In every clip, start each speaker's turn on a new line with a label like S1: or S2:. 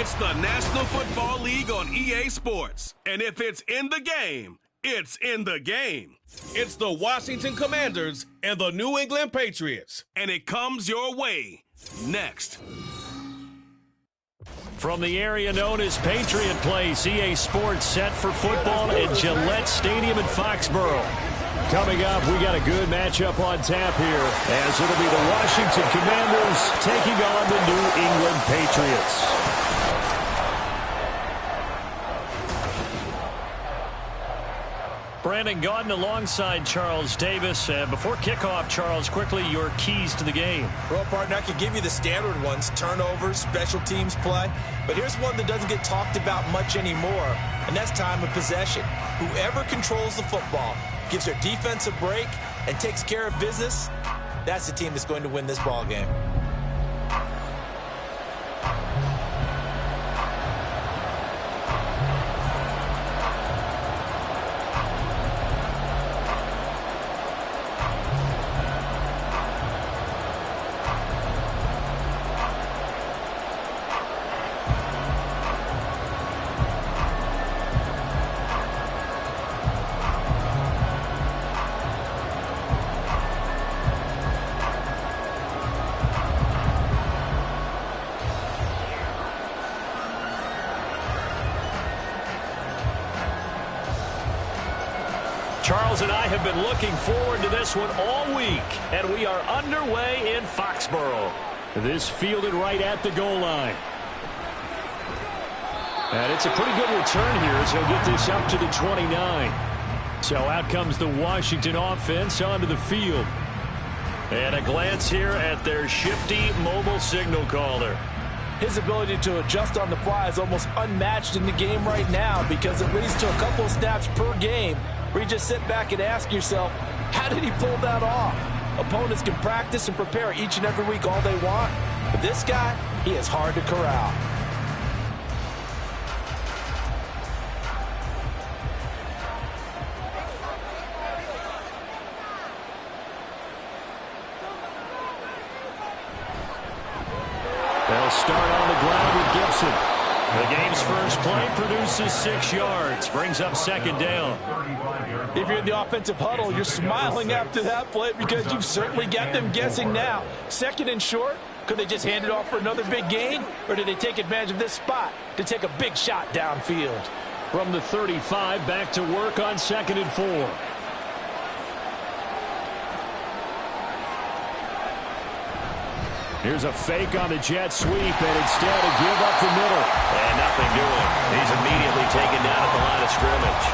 S1: It's the National Football League on EA Sports. And if it's in the game, it's in the game. It's the Washington Commanders and the New England Patriots. And it comes your way next.
S2: From the area known as Patriot Place, EA Sports set for football at Gillette Stadium in Foxborough. Coming up, we got a good matchup on tap here, as it'll be the Washington Commanders taking on the New England Patriots. Brandon Gaudin alongside Charles Davis. Before kickoff, Charles, quickly your keys to the game.
S3: Well, partner, I could give you the standard ones, turnovers, special teams play. But here's one that doesn't get talked about much anymore, and that's time of possession. Whoever controls the football, gives their defense a break, and takes care of business, that's the team that's going to win this ball game.
S2: Charles and I have been looking forward to this one all week, and we are underway in Foxborough. This fielded right at the goal line. And it's a pretty good return here as he'll get this up to the 29. So out comes the Washington offense onto the field. And a glance here at their shifty mobile signal caller.
S3: His ability to adjust on the fly is almost unmatched in the game right now, because it leads to a couple of snaps per game where you just sit back and ask yourself, how did he pull that off? Opponents can practice and prepare each and every week all they want, but this guy, he is hard to corral.
S2: They'll start on the ground with Gibson. The game's first play produces 6 yards, brings up second down.
S3: If you're in the offensive huddle, you're smiling after that play because you've certainly got them guessing now. Second and short, could they just hand it off for another big gain? Or did they take advantage of this spot to take a big shot downfield?
S2: From the 35, back to work on 2nd and 4. Here's a fake on the jet sweep, and instead a give up the middle.
S4: And nothing doing. He's immediately taken down at the line of scrimmage.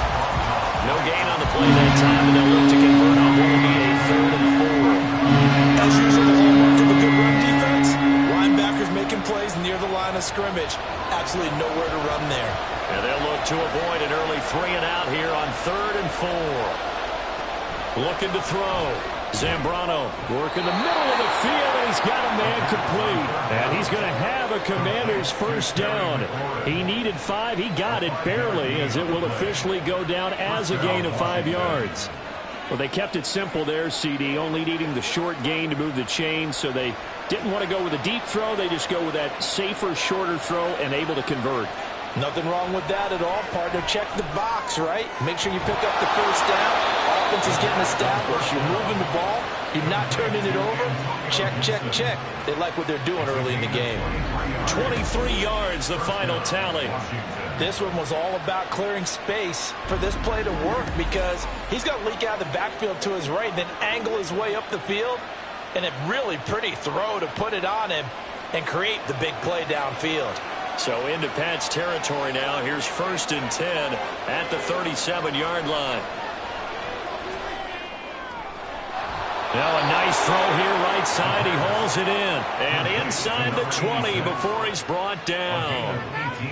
S4: No gain on the play that time, and they'll look to convert on what will be a 3rd and 4.
S3: As usual, the hallmark of a good run defense, linebackers making plays near the line of scrimmage. Absolutely nowhere to run there.
S2: And they'll look to avoid an early 3 and out here on 3rd and 4. Looking to throw. Zambrano working the middle of the field, and he's got a man complete. And he's going to have a Commanders first down. He needed 5. He got it barely, as it will officially go down as a gain of 5 yards. Well, they kept it simple there, CD, only needing the short gain to move the chain, so they didn't want to go with a deep throw. They just go with that safer, shorter throw and able to convert.
S3: Nothing wrong with that at all, partner. Check the box, right? Make sure you pick up the first down. Offense is getting established. You're moving the ball. You're not turning it over. Check, check, check. They like what they're doing early in the game.
S2: 23 yards, the final tally.
S3: This one was all about clearing space for this play to work, because he's going to leak out of the backfield to his right, then angle his way up the field, and a really pretty throw to put it on him and create the big play downfield.
S2: So into Pat's territory now. Here's 1st and 10 at the 37-yard line. Now a nice throw here right side. He hauls it in. And inside the 20 before he's brought down.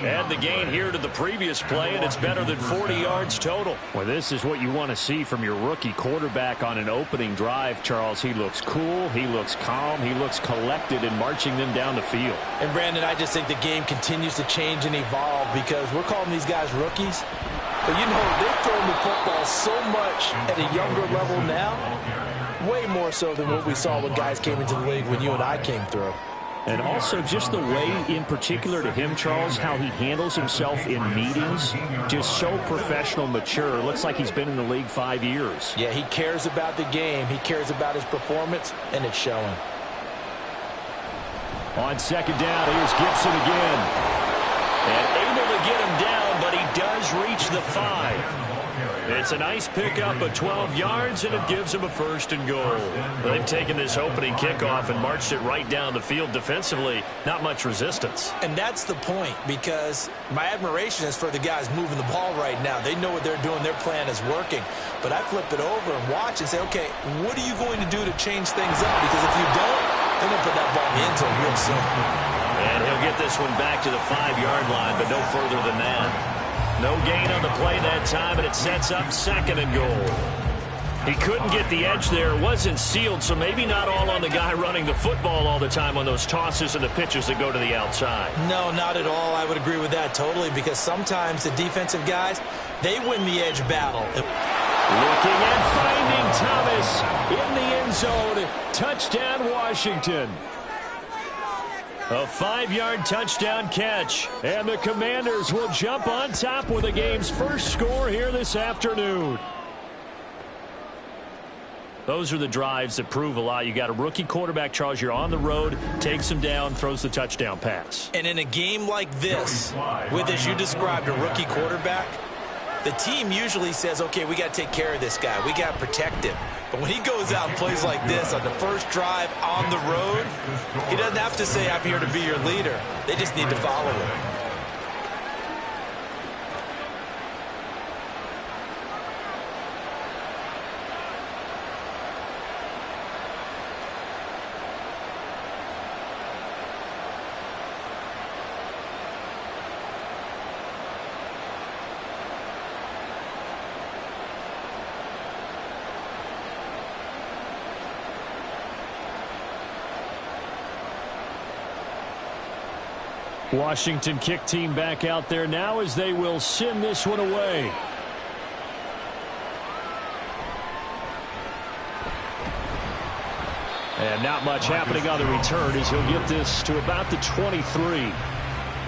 S2: Add the gain here to the previous play, and it's better than 40 yards total. Well, this is what you want to see from your rookie quarterback on an opening drive, Charles. He looks cool. He looks calm. He looks collected in marching them down the field.
S3: And, Brandon, I just think the game continues to change and evolve, because we're calling these guys rookies. But, you know, they've thrown the football so much at a younger level now. Way more so than what we saw when guys came into the league when you and I came through.
S2: And also just the way, in particular to him, Charles, how he handles himself in meetings, just so professional, mature. Looks like he's been in the league 5 years.
S3: Yeah, he cares about the game. He cares about his performance, and it's showing.
S2: On second down, here's Gibson again.
S4: And able to get him down, but he does reach the 5. It's a nice pickup of 12 yards, and it gives him a 1st and goal. They've taken this opening kickoff and marched it right down the field defensively. Not much resistance.
S3: And that's the point, because my admiration is for the guys moving the ball right now. They know what they're doing. Their plan is working. But I flip it over and watch and say, okay, what are you going to do to change things up? Because if you don't, they're going to put that ball in the end zone real soon.
S4: And he'll get this one back to the 5-yard line, but no further than that. No gain on the play that time, and it sets up 2nd and goal. He couldn't get the edge there. It wasn't sealed, so maybe not all on the guy running the football all the time on those tosses and the pitches that go to the outside.
S3: No, not at all. I would agree with that totally, because sometimes the defensive guys, they win the edge battle.
S2: Looking and finding Thomas in the end zone. Touchdown, Washington. A 5-yard touchdown catch. And the Commanders will jump on top with the game's first score here this afternoon. Those are the drives that prove a lot. You got a rookie quarterback, Charles. You're on the road, takes him down, throws the touchdown pass.
S3: And in a game like this, with, as you described, a rookie quarterback, the team usually says, okay, we got to take care of this guy. We got to protect him. But when he goes out and plays like this on the first drive on the road, he doesn't have to say, I'm here to be your leader. They just need to follow him.
S2: Washington kick team back out there now as they will send this one away. And not much happening on the return as he'll get this to about the 23.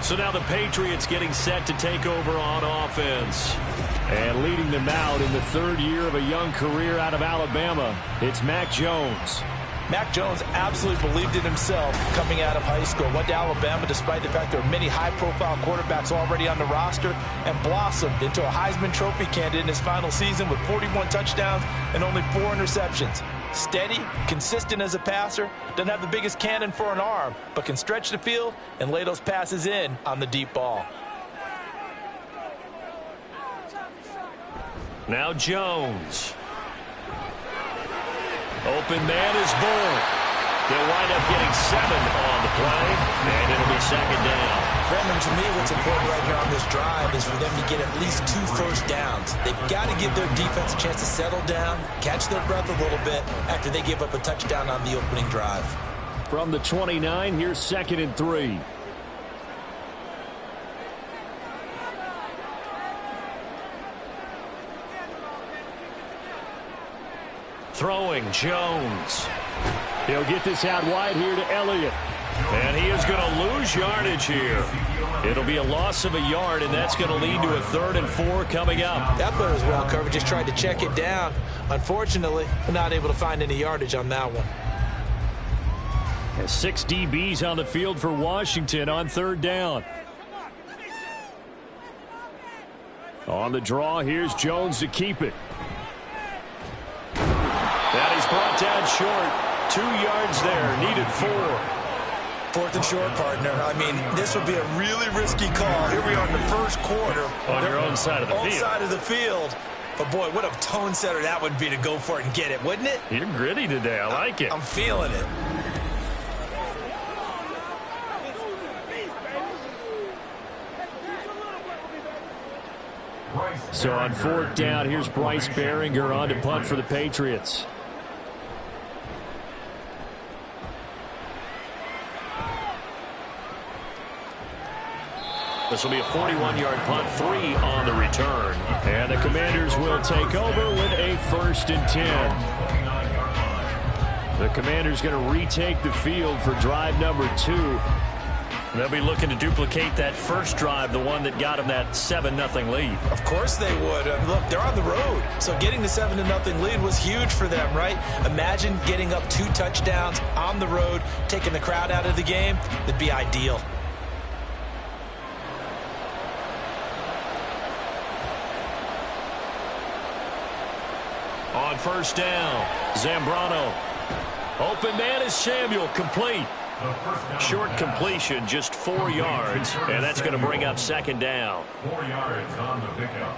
S4: So now the Patriots getting set to take over on offense.
S2: And leading them out in the 3rd year of a young career out of Alabama, it's Mac Jones.
S3: Mac Jones absolutely believed in himself coming out of high school. Went to Alabama despite the fact there are many high-profile quarterbacks already on the roster, and blossomed into a Heisman Trophy candidate in his final season with 41 touchdowns and only 4 interceptions. Steady, consistent as a passer, doesn't have the biggest cannon for an arm, but can stretch the field and lay those passes in on the deep ball.
S4: Now Jones. Open man is Bull. They'll wind up getting 7 on the play, and it'll be 2nd down.
S3: Brandon, to me, what's important right here on this drive is for them to get at least 2 first downs. They've got to give their defense a chance to settle down, catch their breath a little bit after they give up a touchdown on the opening drive.
S2: From the 29, here's 2nd and 3.
S4: Throwing Jones.
S2: He'll get this out wide here to Elliott.
S4: And he is going to lose yardage here. It'll be a loss of a yard, and that's going to lead to a 3rd and 4 coming up.
S3: That play was well covered. Just tried to check it down. Unfortunately, not able to find any yardage on that one.
S2: And 6 DBs on the field for Washington on 3rd down. On the draw, here's Jones to keep it.
S4: That is brought down short. 2 yards there, needed 4.
S3: 4th and short, partner. I mean, this would be a really risky call. Here we are in the first quarter.
S4: On your own side of the field.
S3: Own side of the field. But, boy, what a tone setter that would be to go for it and get it, wouldn't it?
S4: You're gritty today. I like it.
S3: I'm feeling it.
S2: So on 4th down, here's Bryce Behringer on to punt for the Patriots.
S4: This will be a 41-yard punt, 3 on the return.
S2: And the Commanders will take over with a 1st and 10. The Commanders going to retake the field for drive number 2.
S4: They'll be looking to duplicate that first drive, the one that got them that 7-0 lead.
S3: Of course they would. Look, they're on the road, so getting the 7-0 lead was huge for them, right? Imagine getting up 2 touchdowns on the road, taking the crowd out of the game. That'd be ideal.
S4: On first down, Zambrano. Open man is Samuel, complete. Short completion, just 4 yards, and that's going to bring up second down.
S5: 4 yards on the pickup.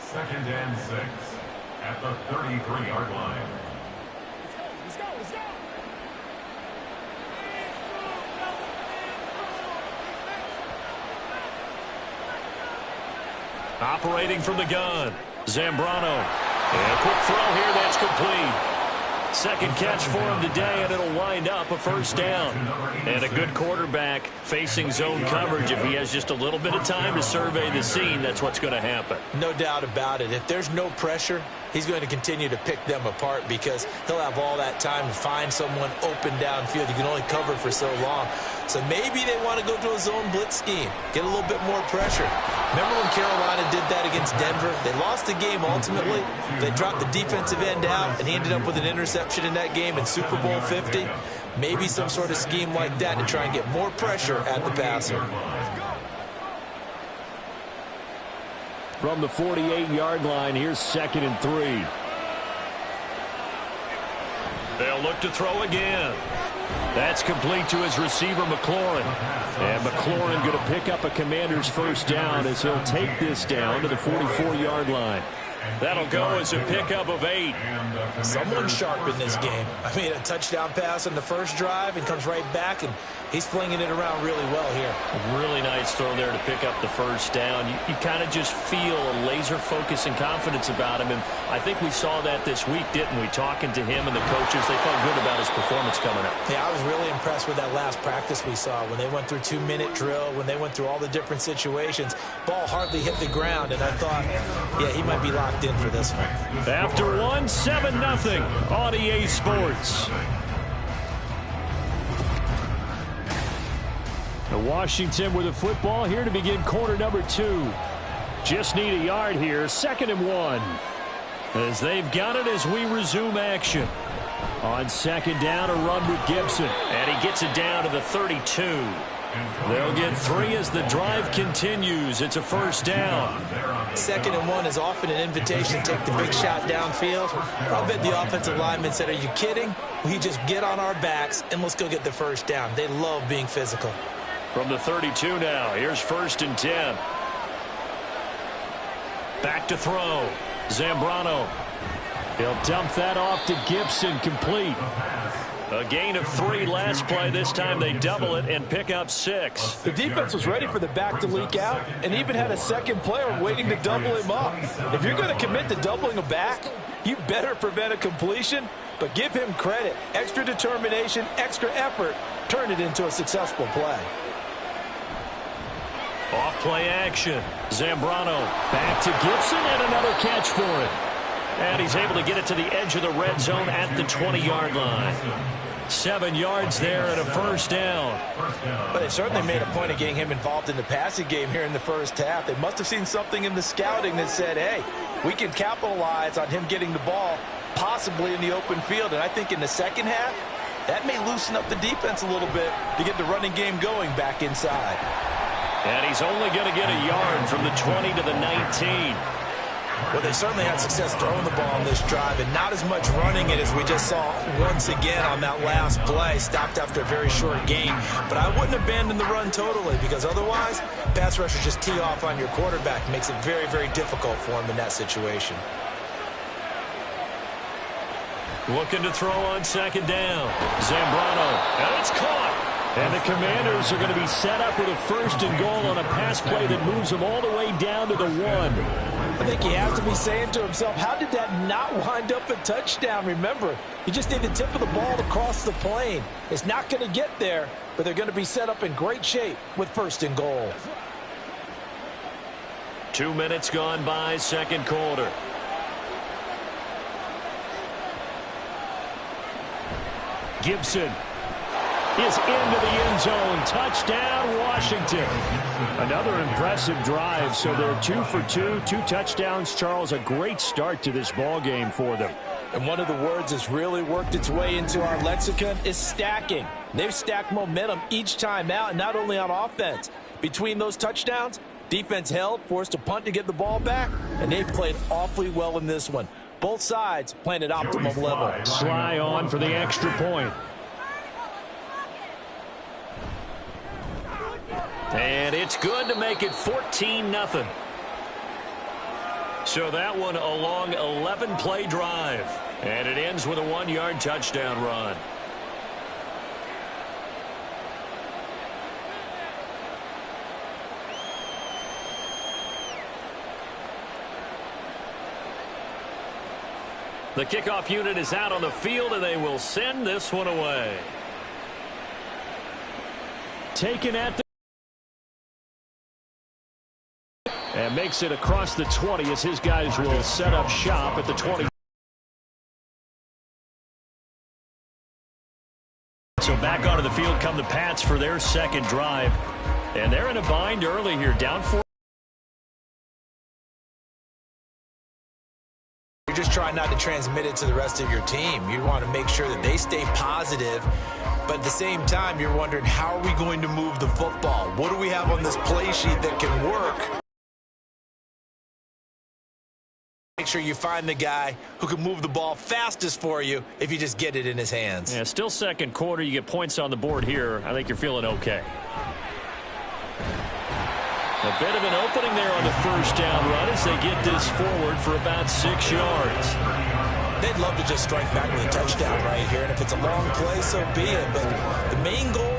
S5: 2nd and 6 at the 33-yard line.
S6: Let's go.
S4: Operating from the gun, Zambrano. And a quick throw here, that's complete. Second catch for him today, and it'll wind up a first down. And a good quarterback facing zone coverage. If he has just a little bit of time to survey the scene, that's what's going to happen.
S3: No doubt about it. If there's no pressure, he's going to continue to pick them apart because he'll have all that time to find someone open downfield. You can only cover for so long. So maybe they want to go to a zone blitz scheme, get a little bit more pressure. Remember when Carolina did that against Denver? They lost the game ultimately. They dropped the defensive end out, and he ended up with an interception in that game in Super Bowl 50. Maybe some sort of scheme like that to try and get more pressure at the passer.
S2: From the 48-yard line, here's 2nd and 3.
S4: They'll look to throw again. That's complete to his receiver, McLaurin.
S2: And McLaurin going to pick up a Commander's first down as he'll take this down to the 44-yard line.
S4: That'll go as a pickup of 8.
S3: Someone's sharp in this game. I mean, a touchdown pass on the first drive and comes right back, and he's flinging it around really well here.
S4: Really nice throw there to pick up the first down. You kind of just feel a laser focus and confidence about him, and I think we saw that this week, didn't we? Talking to him and the coaches, they felt good about his performance coming up.
S3: Yeah, I was really impressed with that last practice we saw when they went through 2-minute drill, when they went through all the different situations. Ball hardly hit the ground, and I thought, yeah, he might be locked in for this one.
S2: After 7-0 on EA Sports. Washington with the football here to begin quarter number 2. Just need a yard here, 2nd and 1. As they've got it as we resume action. On 2nd down, a run with Gibson.
S4: And he gets it down to the 32.
S2: They'll get 3 as the drive continues. It's a first down.
S3: 2nd and 1 is often an invitation to take the big shot downfield. I bet the offensive lineman said, are you kidding? We just get on our backs and let's go get the first down. They love being physical.
S4: From the 32 now, here's 1st and 10. Back to throw. Zambrano.
S2: He'll dump that off to Gibson, complete.
S4: A gain of 3 last play. This time they double it and pick up 6.
S3: The defense was ready for the back to leak out and even had a second player waiting to double him up. If you're going to commit to doubling a back, you better prevent a completion, but give him credit. Extra determination, extra effort, turn it into a successful play.
S4: Off play action. Zambrano.
S2: Back to Gibson and another catch for him.
S4: And he's able to get it to the edge of the red zone at the 20-yard line. 7 yards there and a first down.
S3: But they certainly made a point of getting him involved in the passing game here in the first half. They must have seen something in the scouting that said, hey, we can capitalize on him getting the ball possibly in the open field. And I think in the second half, that may loosen up the defense a little bit to get the running game going back inside.
S4: And he's only going to get a yard from the 20 to the 19.
S3: Well, they certainly had success throwing the ball on this drive and not as much running it as we just saw once again on that last play. Stopped after a very short gain. But I wouldn't abandon the run totally because otherwise, pass rushers just tee off on your quarterback. Makes it very, very difficult for him in that situation.
S4: Looking to throw on 2nd down. Zambrano. And it's caught.
S2: And the Commanders are going to be set up with a 1st and goal on a pass play that moves them all the way down to the 1.
S3: I think he has to be saying to himself, how did that not wind up a touchdown? Remember, you just need the tip of the ball to cross the plane. It's not going to get there, but they're going to be set up in great shape with 1st and goal.
S4: 2 minutes gone by, 2nd quarter.
S2: Gibson is into the end zone. Touchdown, Washington. Another impressive drive. So they're 2 for 2, 2 touchdowns. Charles, a great start to this ball game for them.
S3: And one of the words that's really worked its way into our lexicon is stacking. They've stacked momentum each time out, and not only on offense. Between those touchdowns, defense held, forced a punt to get the ball back, and they've played awfully well in this one. Both sides playing at optimum level.
S2: Sly on for the extra point.
S4: And it's good to make it 14-0. So that one a long 11-play drive. And it ends with a 1-yard touchdown run. The kickoff unit is out on the field, and they will send this one away.
S2: Taken at the and makes it across the 20 as his guys will set up shop at the 20.
S4: So back onto the field come the Pats for their second drive. And they're in a bind early here, down 4.
S3: You're just trying not to transmit it to the rest of your team. You want to make sure that they stay positive. But at the same time, you're wondering, how are we going to move the football? What do we have on this play sheet that can work? Make sure you find the guy who can move the ball fastest for you if you just get it in his hands.
S4: Yeah, still second quarter. You get points on the board here. I think you're feeling okay. A bit of an opening there on the first down run as they get this forward for about 6 yards.
S3: They'd love to just strike back with a touchdown right here, and if it's a long play, so be it. But the main goal,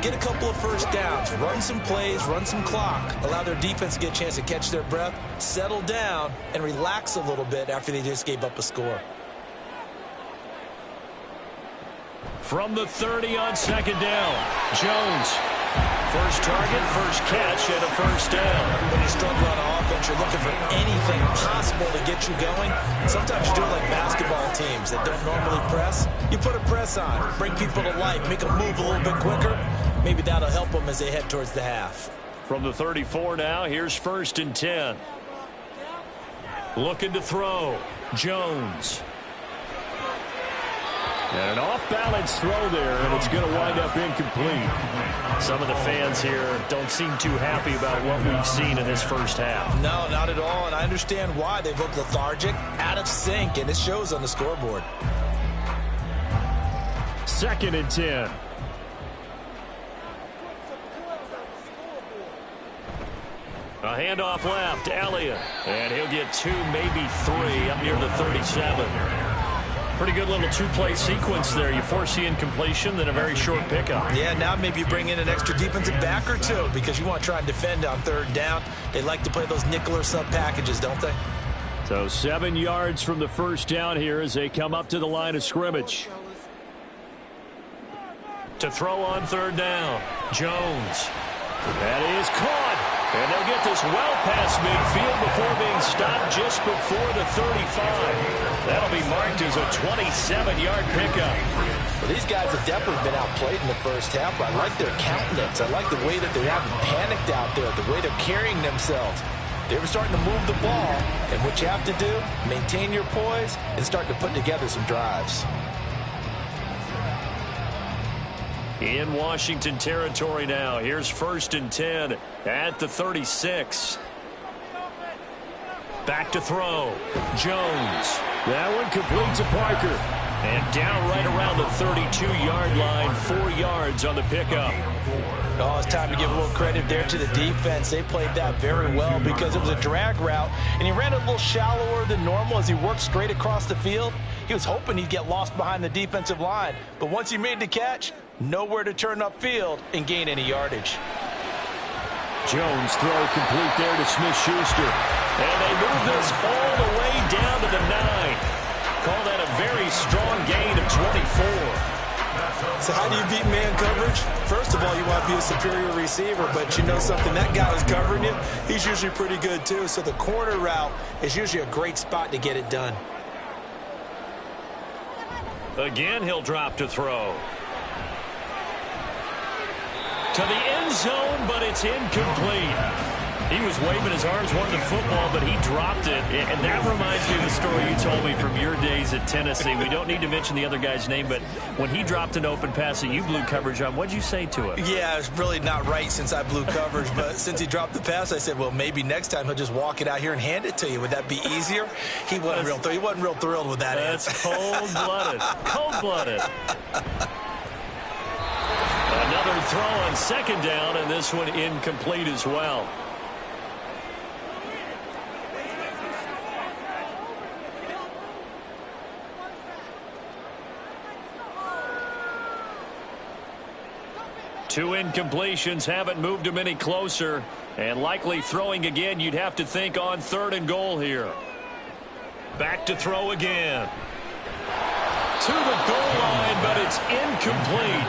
S3: get a couple of first downs, run some plays, run some clock, allow their defense to get a chance to catch their breath, settle down, and relax a little bit after they just gave up a score.
S4: From the 30 on second down, Jones. First target, first catch, and a first down.
S3: When you struggle on offense, you're looking for anything possible to get you going. Sometimes you do it like basketball teams that don't normally press. You put a press on, bring people to life, make them move a little bit quicker. Maybe that'll help them as they head towards the half.
S4: From the 34 now, here's 1st and 10. Looking to throw, Jones.
S2: And an off-balance throw there, and it's going to wind up incomplete.
S4: Some of the fans here don't seem too happy about what we've seen in this first half.
S3: No, not at all, and I understand why. They've looked lethargic, out of sync, and it shows on the scoreboard.
S2: 2nd and 10.
S4: A handoff left, Elliott. And he'll get 2, maybe 3 up near the 37. Pretty good little 2-play sequence there. You force the incompletion, then a very short pickup.
S3: Yeah, now maybe you bring in an extra defensive back or two because you want to try and defend on 3rd down. They like to play those nickel or sub packages, don't they?
S2: So 7 yards from the first down here as they come up to the line of scrimmage.
S4: To throw on 3rd down, Jones. That is caught. And they'll get this well past midfield before being stopped just before the 35. That'll be marked as a 27-yard pickup.
S3: Well, these guys have definitely been outplayed in the first half. I like their countenance. I like the way that they haven't panicked out there, the way they're carrying themselves. They were starting to move the ball, and what you have to do, maintain your poise and start to put together some drives.
S4: In Washington territory now. Here's 1st and 10 at the 36. Back to throw. Jones.
S2: That one complete to Parker.
S4: And down right around the 32-yard line. 4 yards on the pickup.
S3: Oh, it's time to give a little credit there to the defense. They played that very well because it was a drag route, and he ran it a little shallower than normal as he worked straight across the field. He was hoping he'd get lost behind the defensive line, but once he made the catch, nowhere to turn upfield and gain any yardage.
S2: Jones throw complete there to Smith-Schuster.
S4: And they move this all the way down to the 9. Call that a very strong gain of 24.
S3: So how do you beat man coverage? First of all, you want to be a superior receiver, but you know something, that guy who's covering you, he's usually pretty good too. So the corner route is usually a great spot to get it done.
S4: Again, he'll drop to throw. To the end zone, but it's incomplete. He was waving his arms, wanting the football, but he dropped it. And that reminds me of the story you told me from your days at Tennessee. We don't need to mention the other guy's name, but when he dropped an open pass that you blew coverage on, what'd you say to him?
S3: Yeah, it's really not right since I blew coverage, but since he dropped the pass, I said, well, maybe next time he'll just walk it out here and hand it to you. Would that be easier? He wasn't real thrilled with that answer.
S4: That's cold-blooded. Cold-blooded. Another throw on second down, and this one incomplete as well. Two incompletions haven't moved him any closer, and likely throwing again, you'd have to think on 3rd and goal here. Back to throw again. To the goal line, but it's incomplete.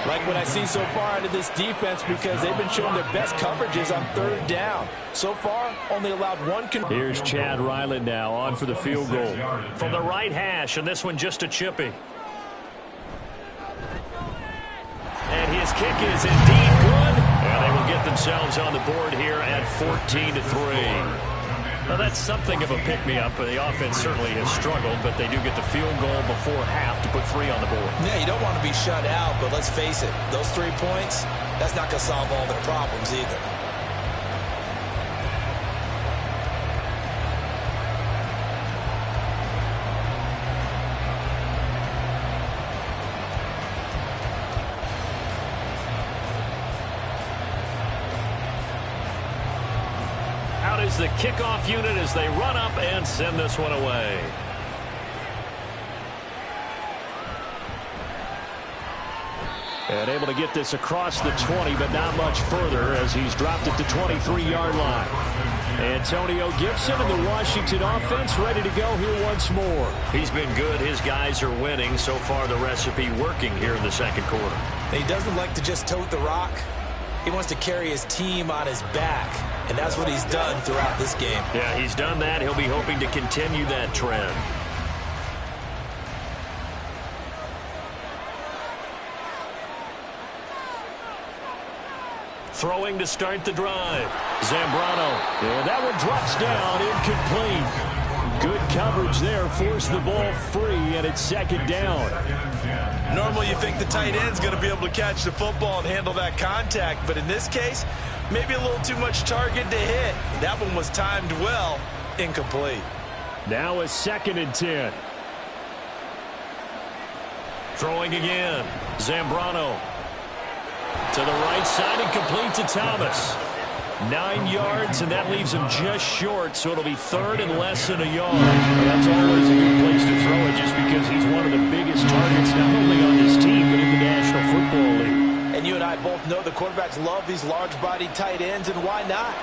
S3: Like what I see so far out of this defense, because they've been showing their best coverages on 3rd down. So far, only allowed one.
S4: Here's Chad Ryland now on for the field goal. From the right hash, and this one just a chippy. And his kick is indeed good. And they will get themselves on the board here at 14-3. Well, that's something of a pick-me-up. The offense certainly has struggled, but they do get the field goal before half to put 3 on the board.
S3: Yeah, you don't want to be shut out, but let's face it, those 3 points, that's not going to solve all their problems either.
S4: Is the kickoff unit as they run up and send this one away. And able to get this across the 20, but not much further as he's dropped it to 23-yard line. Antonio Gibson and the Washington offense ready to go here once more. He's been good. His guys are winning. So far, the recipe working here in the second quarter.
S3: He doesn't like to just tote the rock. He wants to carry his team on his back, and that's what he's done throughout this game.
S4: Yeah, he's done that. He'll be hoping to continue that trend. Throwing to start the drive. Zambrano. And that one drops down, incomplete. Good coverage there, forced the ball free, and it's second down.
S3: Normally you think the tight end's going to be able to catch the football and handle that contact, but in this case, maybe a little too much target to hit. That one was timed well, incomplete.
S4: Now a 2nd and 10. Throwing again. Zambrano. To the right side and complete to Thomas. 9 yards, and that leaves him just short, so it'll be 3rd and less than a yard. That's always a good place to throw it just because he's one of the biggest targets not only on his team but in the National Football League.
S3: And you and I both know the quarterbacks love these large-bodied tight ends, and why not?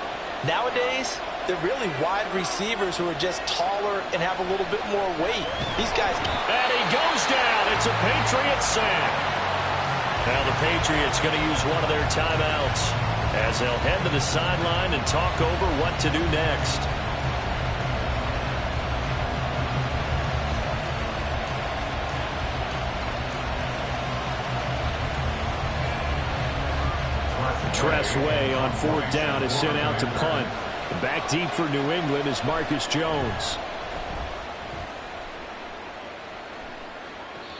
S3: Nowadays, they're really wide receivers who are just taller and have a little bit more weight. These guys...
S4: And he goes down. It's a Patriots sack. Now the Patriots going to use one of their timeouts as they'll head to the sideline and talk over what to do next. Tress Way on 4th down is sent out to punt. Back deep for New England is Marcus Jones.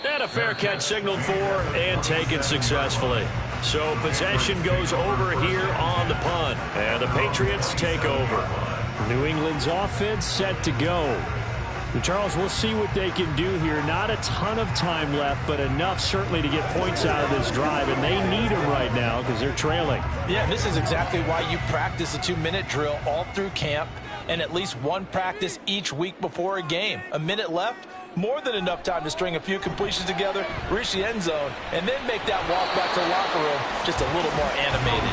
S4: And a fair catch signaled for and taken successfully. So possession goes over here on the punt. And the Patriots take over. New England's offense set to go. And Charles, we'll see what they can do here. Not a ton of time left, but enough certainly to get points out of this drive. And they need them right now because they're trailing.
S3: Yeah, this is exactly why you practice a 2-minute drill all through camp and at least one practice each week before a game. A minute left. More than enough time to string a few completions together, reach the end zone, and then make that walk back to the locker room just a little more animated.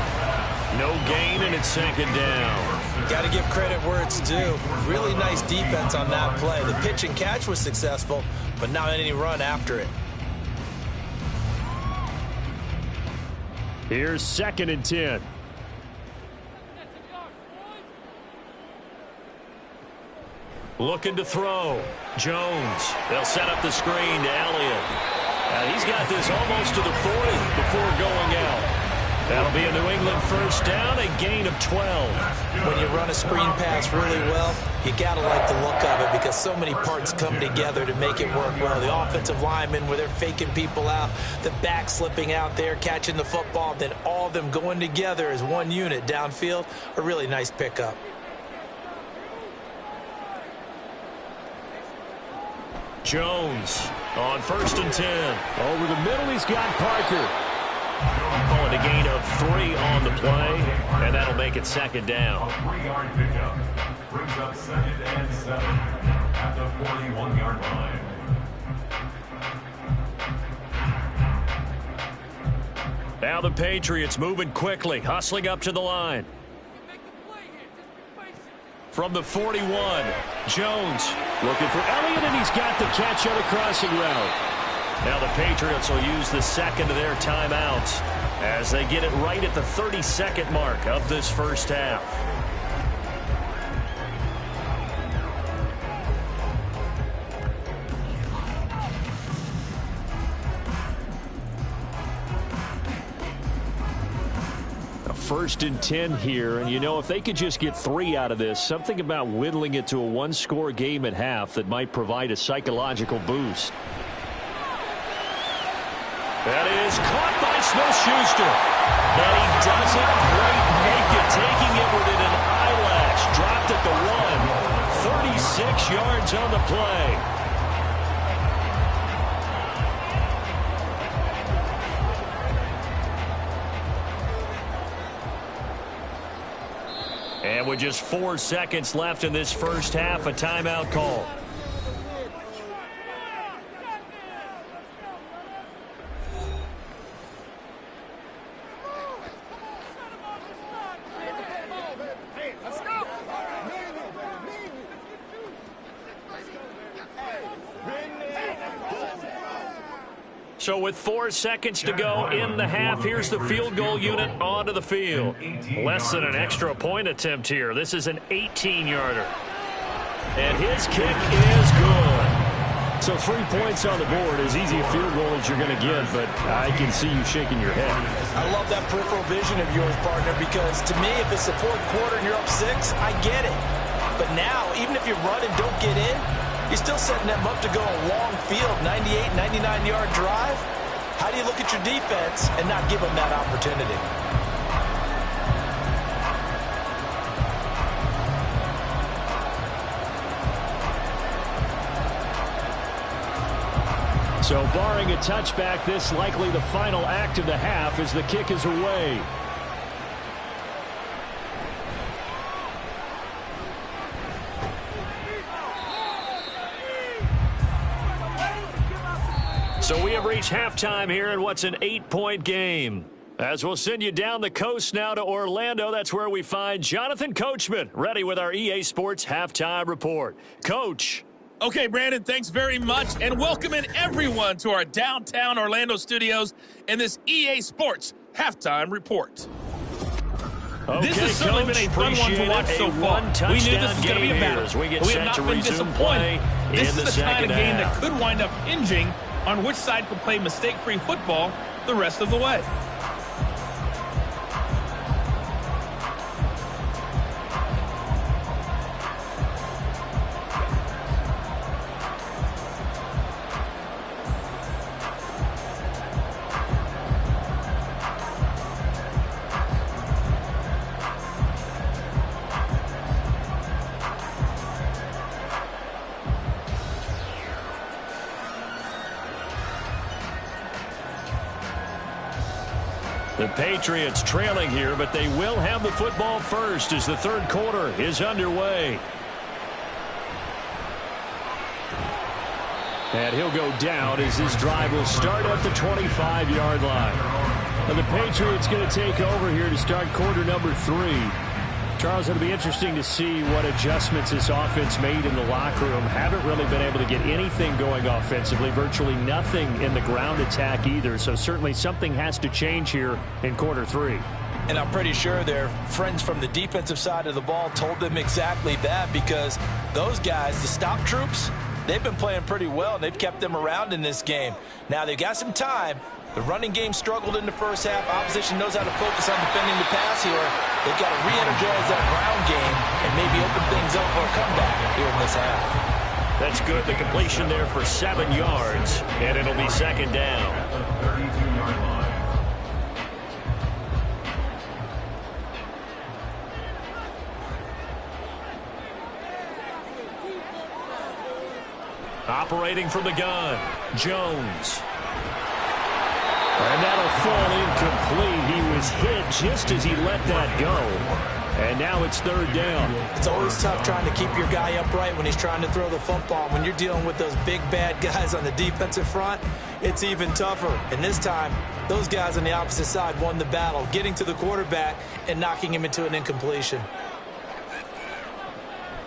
S4: No gain, and it's second down.
S3: Got to give credit where it's due. Really nice defense on that play. The pitch and catch was successful, but not any run after it.
S4: Here's 2nd and 10. Looking to throw. Jones. They'll set up the screen to Elliott. He's got this almost to the 40 before going out. That'll be a New England first down, a gain of 12.
S3: When you run a screen pass really well, you got to like the look of it because so many parts come together to make it work well. The offensive linemen, where they're faking people out, the back slipping out there, catching the football, then all of them going together as one unit downfield, a really nice pickup.
S4: Jones on 1st and 10. Over the middle, he's got Parker. Calling a gain of 3 on the play, and that'll make it 2nd down.
S5: A 3-yard pickup brings up 2nd and 7 at the 41-yard line.
S4: Now the Patriots moving quickly, hustling up to the line. From the 41, Jones looking for Elliott, and he's got the catch on the crossing route. Now the Patriots will use the second of their timeouts as they get it right at the 30-second mark of this first half. A 1st and 10 here, and you know, if they could just get 3 out of this, something about whittling it to a one-score game at half that might provide a psychological boost. That is caught by Smith-Schuster. And he doesn't quite make it, taking it within an eyelash. Dropped at the 1. 36 yards on the play. And with just 4 seconds left in this first half, a timeout call. So with 4 seconds to go in the half, here's the field goal unit onto the field. Less than an extra point attempt here. This is an 18-yarder. And his kick is good. So 3 points on the board, as easy a field goal as you're going to get, but I can see you shaking your head.
S3: I love that peripheral vision of yours, partner, because to me, if it's the 4th quarter and you're up 6, I get it. But now, even if you run and don't get in, you're still setting them up to go a long field, 98, 99-yard drive. How do you look at your defense and not give them that opportunity?
S4: So barring a touchback, this likely the final act of the half as the kick is away. So we have reached halftime here in what's an 8-point game. As we'll send you down the coast now to Orlando, that's where we find Jonathan Coachman, ready with our EA Sports Halftime Report. Coach.
S7: Okay, Brandon, thanks very much, and welcoming everyone to our downtown Orlando studios in this EA Sports Halftime Report.
S4: Okay,
S7: this has certainly been a fun one to watch so far. We knew this was going to be a battle, but we have not been disappointed. This is the kind of game that could wind up hinging on which side can play mistake-free football the rest of the way.
S4: The Patriots trailing here, but they will have the football first as the third quarter is underway. And he'll go down as this drive will start at the 25-yard line. And the Patriots going to take over here to start quarter number 3. Charles, it'll be interesting to see what adjustments this offense made in the locker room. Haven't really been able to get anything going offensively, virtually nothing in the ground attack either. So certainly something has to change here in quarter 3.
S3: And I'm pretty sure their friends from the defensive side of the ball told them exactly that, because those guys, the stop troops, they've been playing pretty well, and they've kept them around in this game. Now, they've got some time. The running game struggled in the first half. Opposition knows how to focus on defending the pass here. They've got to re-energize that ground game and maybe open things up for a comeback here in this half.
S4: That's good. The completion there for 7 yards, and it'll be second down.
S5: At the 32-yard line.
S4: Operating from the gun, Jones. And that'll fall incomplete. He was hit just as he let that go. And now it's third down.
S3: It's always tough trying to keep your guy upright when he's trying to throw the football. When you're dealing with those big, bad guys on the defensive front, it's even tougher. And this time, those guys on the opposite side won the battle, getting to the quarterback and knocking him into an incompletion.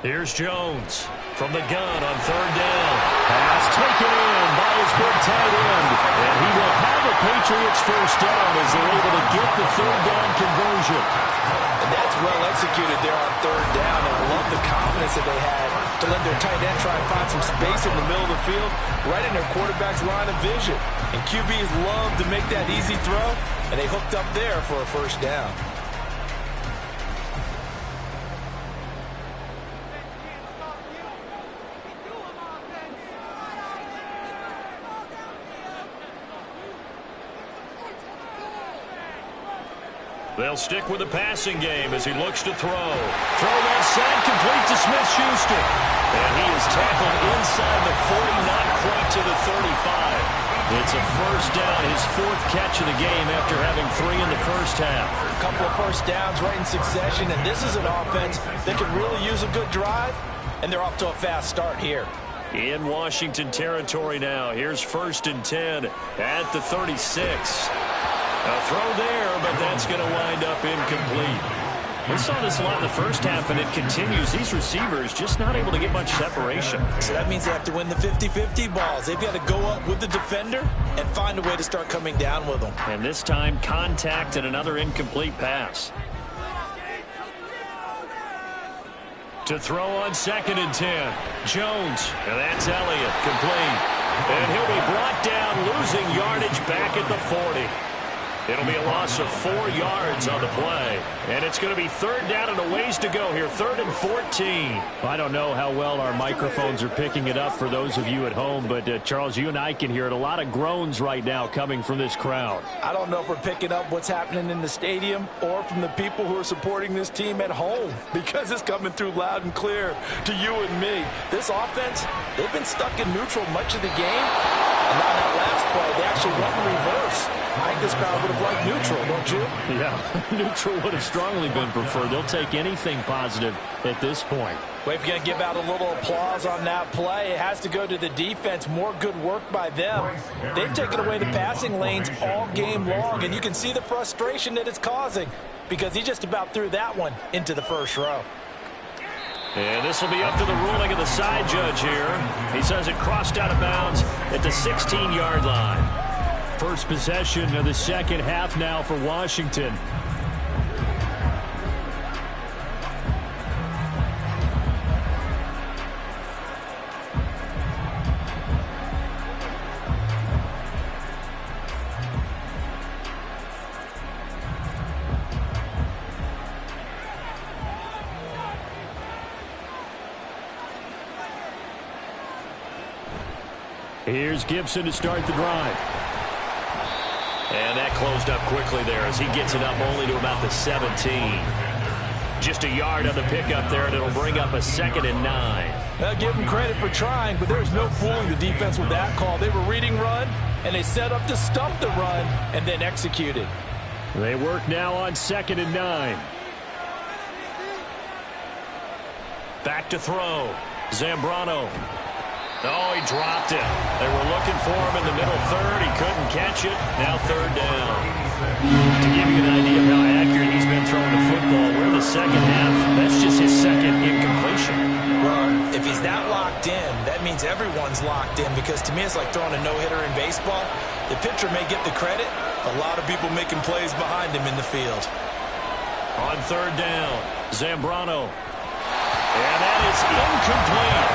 S4: Here's Jones from the gun on third down. Pass taken in by his big tight end. And he will have a Patriots first down as they're able to get the third down conversion.
S3: And that's well executed there on third down. And I love the confidence that they had to let their tight end try and find some space in the middle of the field, right in their quarterback's line of vision. And QBs love to make that easy throw, and they hooked up there for a first down.
S4: They'll stick with the passing game as he looks to throw. Throw that side, complete to Smith-Schuster. And he is tackled inside the 40, not quite to the 35. It's a first down, his 4th catch of the game after having 3 in the first half.
S3: A couple of first downs right in succession, and this is an offense that could really use a good drive, and they're off to a fast start here.
S4: In Washington territory now. Here's 1st and 10 at the 36. A throw there, but that's going to wind up incomplete. We saw this a lot in the first half, and it continues. These receivers just not able to get much separation.
S3: So that means they have to win the 50-50 balls. They've got to go up with the defender and find a way to start coming down with them.
S4: And this time, contact and another incomplete pass. To throw on 2nd and 10. Jones, and that's Elliott, complete. And he'll be brought down, losing yardage back at the 40. It'll be a loss of 4 yards on the play. And it's going to be third down and a ways to go here. 3rd and 14.
S2: I don't know how well our microphones are picking it up for those of you at home, but Charles, you and I can hear it. A lot of groans right now coming from this crowd.
S3: I don't know if we're picking up what's happening in the stadium or from the people who are supporting this team at home, because it's coming through loud and clear to you and me. This offense, they've been stuck in neutral much of the game. And on that last play, they actually went in reverse. I think this crowd would have liked neutral, don't you?
S2: Yeah, neutral would have strongly been preferred. They'll take anything positive at this point.
S3: Well, if you're going to give out a little applause on that play, it has to go to the defense. More good work by them. They've taken away the passing lanes all game long, and you can see the frustration that it's causing, because he just about threw that one into the first row.
S4: And this will be up to the ruling of the side judge here. He says it crossed out of bounds at the 16-yard line.
S2: First possession of the second half now for Washington. Here's Gibson to start the drive.
S4: And that closed up quickly there as he gets it up only to about the 17. Just a yard on the pickup there, and it'll bring up a 2nd and 9.
S3: Give them credit for trying, but there's no fooling the defense with that call. They were reading run, and they set up to stump the run and then executed.
S2: They work now on 2nd and 9.
S4: Back to throw. Zambrano. Oh, he dropped it. They were looking for him in the middle third. He couldn't catch it. Now third down. To give you an idea of how accurate he's been throwing the football, we're in the second half. That's just his 2nd incompletion.
S3: Well, if he's that locked in, that means everyone's locked in, because to me it's like throwing a no-hitter in baseball. The pitcher may get the credit. A lot of people making plays behind him in the field.
S2: On third down, Zambrano. And that is incomplete.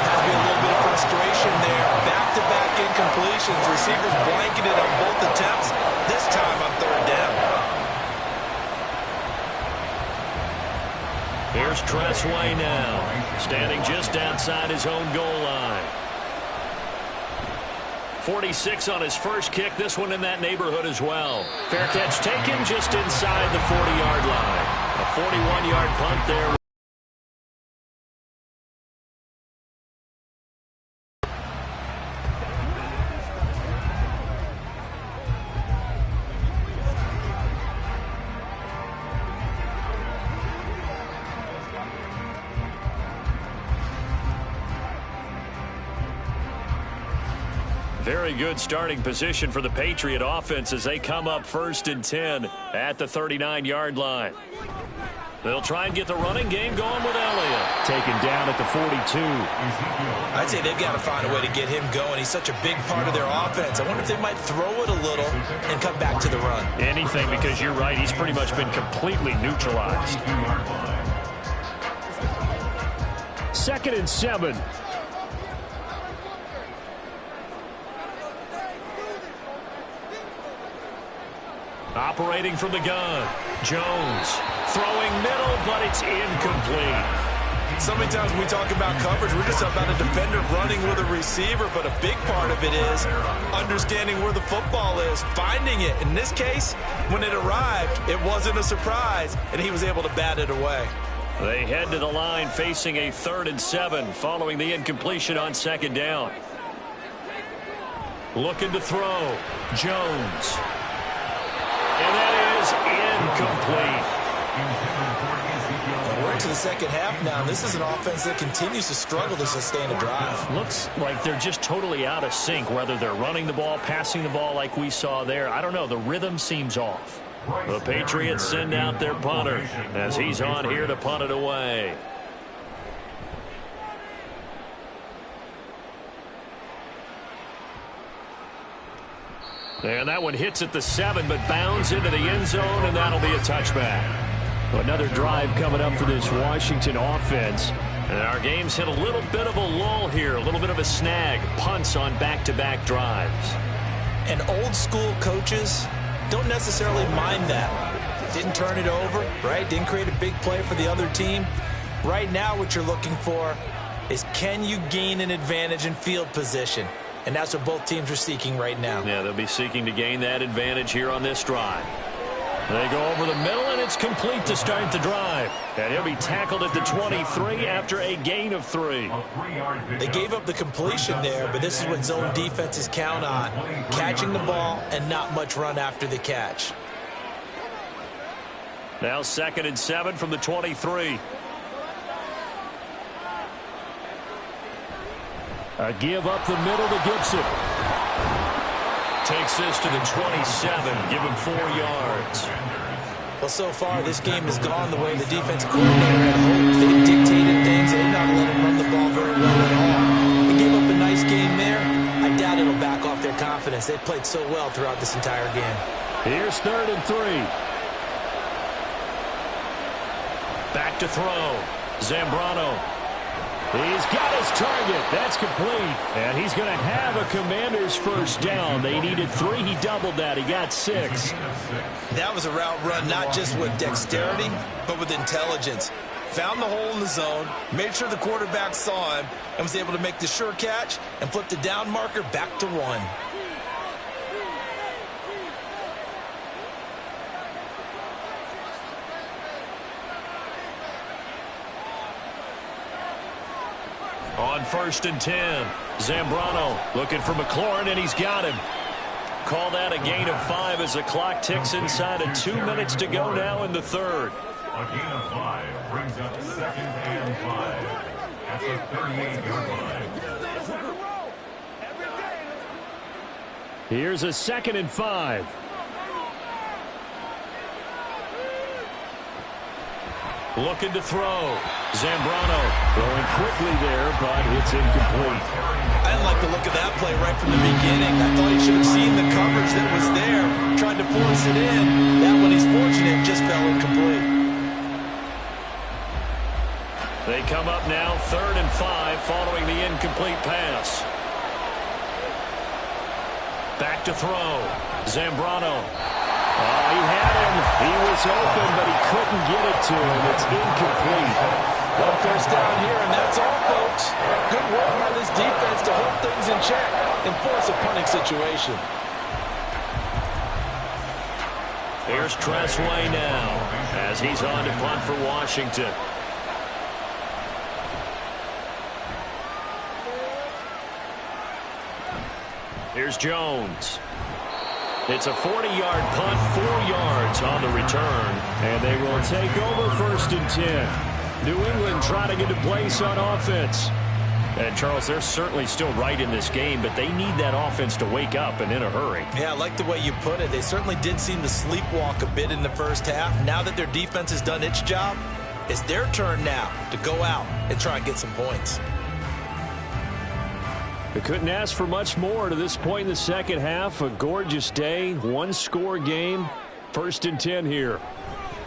S3: Has to be a little bit of frustration there. Back-to-back incompletions. Receivers blanketed on both attempts, this time on third down.
S2: Here's Tressway now, standing just outside his own goal line. 46 on his first kick, this one in that neighborhood as well. Fair catch taken just inside the 40-yard line. A 41-yard punt there. Very good starting position for the Patriot offense as they come up 1st and 10 at the 39-yard line. They'll try and get the running game going with Elliott. Taken down at the 42.
S3: I'd say they've got to find a way to get him going. He's such a big part of their offense. I wonder if they might throw it a little and come back to the run.
S2: Anything, because you're right, he's pretty much been completely neutralized. 2nd and 7. Operating from the gun. Jones throwing middle, but it's incomplete.
S3: So many times when we talk about coverage, we're just about a defender running with a receiver, but a big part of it is understanding where the football is, finding it. In this case, when it arrived, it wasn't a surprise, and he was able to bat it away.
S2: They head to the line facing a 3rd and 7 following the incompletion on 2nd down. Looking to throw. Jones. And that is incomplete.
S3: We're into the second half now. This is an offense that continues to struggle to sustain a drive.
S2: Looks like they're just totally out of sync, whether they're running the ball, passing the ball like we saw there. I don't know. The rhythm seems off. The Patriots send out their punter as he's on here to punt it away. And that one hits at the 7, but bounds into the end zone, and that'll be a touchback. Another drive coming up for this Washington offense. And our game's hit a little bit of a lull here, a little bit of a snag. Punts on back-to-back drives.
S3: And old-school coaches don't necessarily mind that. Didn't turn it over, right? Didn't create a big play for the other team. Right now what you're looking for is, can you gain an advantage in field position? And that's what both teams are seeking right now.
S2: Yeah, they'll be seeking to gain that advantage here on this drive. They go over the middle, and it's complete to start the drive. And he'll be tackled at the 23 after a gain of 3.
S3: They gave up the completion there, but this is what zone defenses count on. Catching the ball and not much run after the catch.
S2: Now 2nd and 7 from the 23. A give up the middle to Gibson. Takes this to the 27. Give him 4 yards.
S3: Well, so far, this game has gone the way the defense coordinator had hoped. They've dictated things. They've not let him run the ball very well at all. They gave up a nice game there. I doubt it'll back off their confidence. They've played so well throughout this entire game.
S2: Here's 3rd and 3. Back to throw. Zambrano. He's got his target. That's complete. And he's going to have a Commanders first down. They needed 3. He doubled that. He got 6.
S3: That was a route run not just with dexterity, but with intelligence. Found the hole in the zone, made sure the quarterback saw him, and was able to make the sure catch and flip the down marker back to 1.
S2: On 1st and 10, Zambrano looking for McLaurin, and he's got him. Call that a gain of 5 as the clock ticks inside of 2 minutes to go now in the 3rd.
S5: A gain of 5 brings up 2nd and 5 at the 38-yard line.
S2: Here's a 2nd and 5. Looking to throw. Zambrano throwing quickly there, but it's incomplete.
S3: I didn't like the look of that play right from the beginning. I thought he should have seen the coverage that was there, tried to force it in. That one, he's fortunate, just fell incomplete.
S2: They come up now 3rd and 5 following the incomplete pass. Back to throw. Zambrano. Oh, he had him. He was open, but he couldn't get it to him. It's incomplete.
S3: Well, first down here, and that's all, folks. Good work by this defense to hold things in check and force a punting situation.
S2: Here's Tressway now as he's on to punt for Washington. Here's Jones. It's a 40-yard punt, 4 yards on the return, and they will take over 1st and 10. New England trying to get a place on offense. And, Charles, they're certainly still right in this game, but they need that offense to wake up and in a hurry.
S3: Yeah, I like the way you put it. They certainly did seem to sleepwalk a bit in the first half. Now that their defense has done its job, it's their turn now to go out and try and get some points.
S2: They couldn't ask for much more to this point in the second half. A gorgeous day, 1-score game. 1st and 10 here.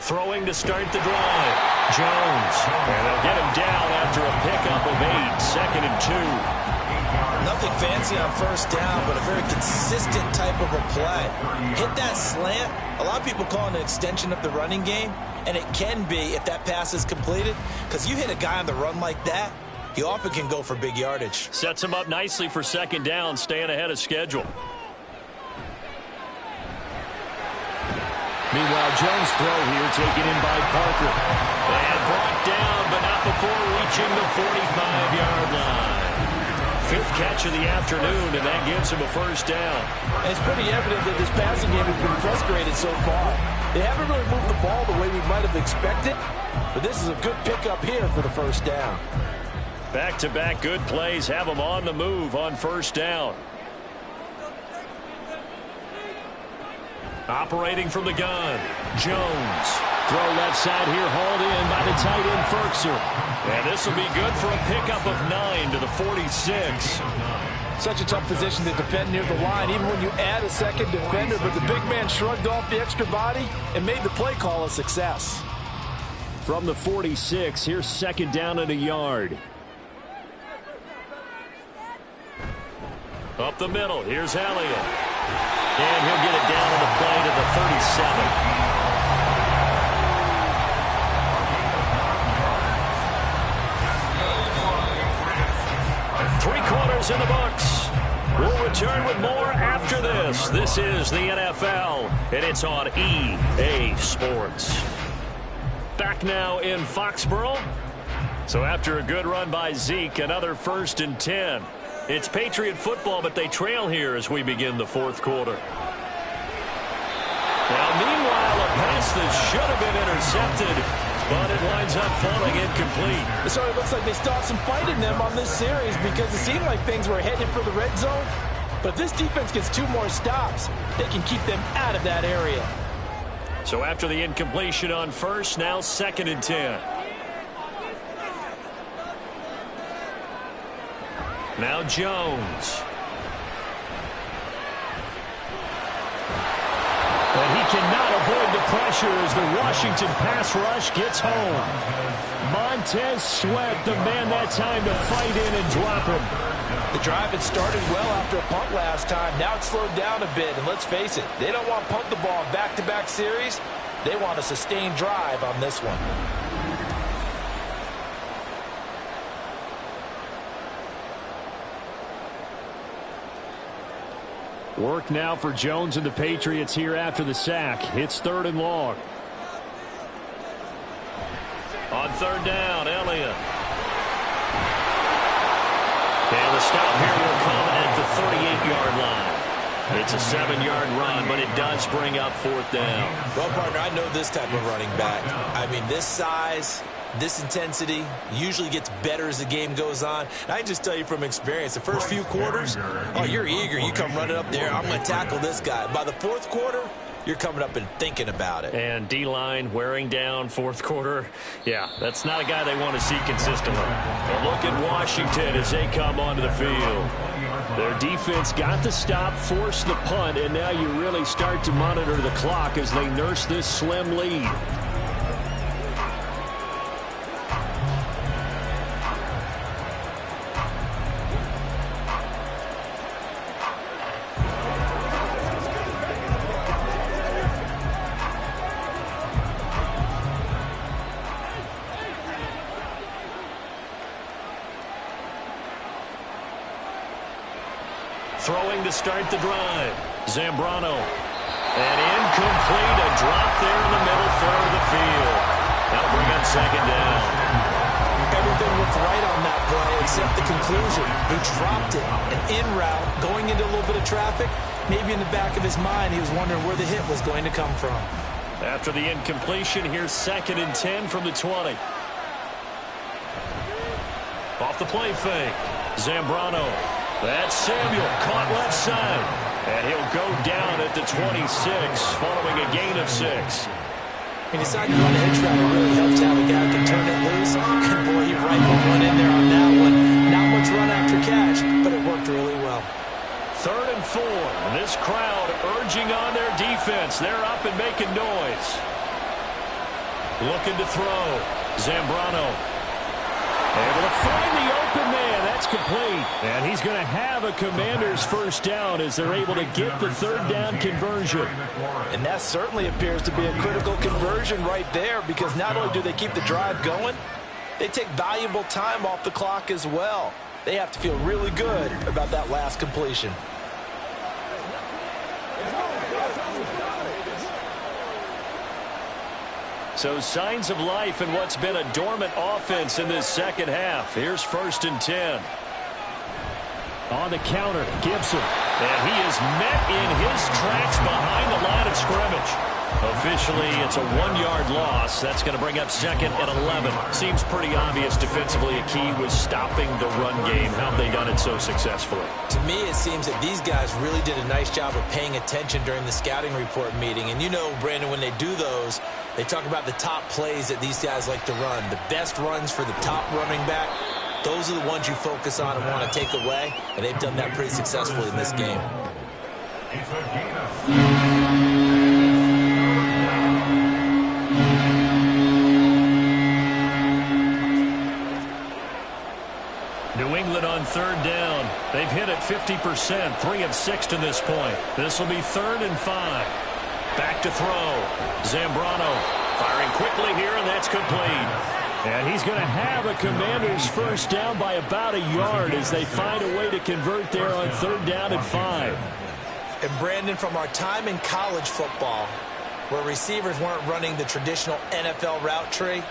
S2: Throwing to start the drive. Jones. And they'll get him down after a pickup of 8. 2nd and 2.
S3: Nothing fancy on first down, but a very consistent type of a play. Hit that slant. A lot of people call it an extension of the running game, and it can be if that pass is completed, because you hit a guy on the run like that, you often can go for big yardage.
S2: Sets him up nicely for 2nd down, staying ahead of schedule. Meanwhile, Jones' throw here taken in by Parker. And brought down, but not before reaching the 45-yard line. 5th catch of the afternoon, and that gives him a 1st down.
S3: And it's pretty evident that this passing game has been frustrated so far. They haven't really moved the ball the way we might have expected, but this is a good pickup here for the 1st down.
S2: Back-to-back good plays have them on the move on 1st down. Operating from the gun, Jones. Throw left side here, hauled in by the tight end, Ferkser. And this will be good for a pickup of 9 to the 46.
S3: Such a tough position to defend near the line, even when you add a second defender, but the big man shrugged off the extra body and made the play call a success.
S2: From the 46, here's 2nd down and a yard. Up the middle, here's Elliott. And he'll get it down on the play to the 37. 3 quarters in the books. We'll return with more after this. This is the NFL, and it's on EA Sports. Back now in Foxborough. So after a good run by Zeke, another 1st and 10. It's Patriot football, but they trail here as we begin the 4th quarter. Now, meanwhile, a pass that should have been intercepted, but it winds up falling incomplete.
S3: So it looks like they still have some fight in them on this series because it seemed like things were headed for the red zone. But if this defense gets 2 more stops, they can keep them out of that area.
S2: So after the incompletion on 1st, now 2nd and 10. Now Jones. And he cannot avoid the pressure as the Washington pass rush gets home. Montez Sweat, the man that time to fight in and drop him.
S3: The drive had started well after a punt last time. Now it's slowed down a bit, and let's face it, they don't want to punt the ball in back-to-back series. They want a sustained drive on this one.
S2: Work now for Jones and the Patriots here after the sack. It's 3rd and long. On 3rd down, Elliott. And the stop here will come at the 38-yard line. It's a 7-yard run, but it does bring up 4th down.
S3: Well, partner, I know this type of running back. I mean, this size, this intensity usually gets better as the game goes on. And I can just tell you from experience, the first few quarters, oh, you're eager. You come running up there, I'm going to tackle this guy. By the 4th quarter, you're coming up and thinking about it.
S4: And D-line wearing down fourth quarter. Yeah, that's not a guy they want to see consistently. A look at Washington as they come onto the field. Their defense got the stop, forced the punt, and now you really start to monitor the clock as they nurse this slim lead. Throwing to start the drive. Zambrano. And incomplete. A drop there in the middle third of the field. That'll bring up second down.
S3: Everything looked right on that play except the conclusion. He dropped it. An in route, going into a little bit of traffic. Maybe in the back of his mind, he was wondering where the hit was going to come from.
S4: After the incompletion, here's 2nd and 10 from the 20. Off the play fake. Zambrano. That's Samuel, caught left side. And he'll go down at the 26, following a gain of 6.
S3: He decided to run a hitch route. It really helped to have a guy who can turn it loose. And boy, he rifled one in there on that one. Not much run after catch, but it worked really well.
S4: 3rd and 4. And this crowd urging on their defense. They're up and making noise. Looking to throw. Zambrano. Able to find the open man. That's complete. And he's going to have a Commanders first down as they're able to get the 3rd down conversion.
S3: And that certainly appears to be a critical conversion right there, because not only do they keep the drive going, they take valuable time off the clock as well. They have to feel really good about that last completion.
S4: So signs of life in what's been a dormant offense in this second half. Here's 1st and 10. On the counter, Gibson. And he is met in his tracks behind the line of scrimmage. Officially, it's a 1-yard loss. That's going to bring up 2nd and 11. Seems pretty obvious defensively a key was stopping the run game. How have they done it so successfully?
S3: To me, it seems that these guys really did a nice job of paying attention during the scouting report meeting. And you know, Brandon, when they do those, they talk about the top plays that these guys like to run. The best runs for the top running back, those are the ones you focus on and want to take away. And they've done that pretty successfully in this game.
S4: New England on 3rd down. They've hit it 50%, 3 of 6 to this point. This will be 3rd and 5. Back to throw. Zambrano firing quickly here, and that's complete. And he's going to have a Commanders first down by about a yard as they find a way to convert there on 3rd down and 5.
S3: And Brandon, from our time in college football, where receivers weren't running the traditional NFL route tree,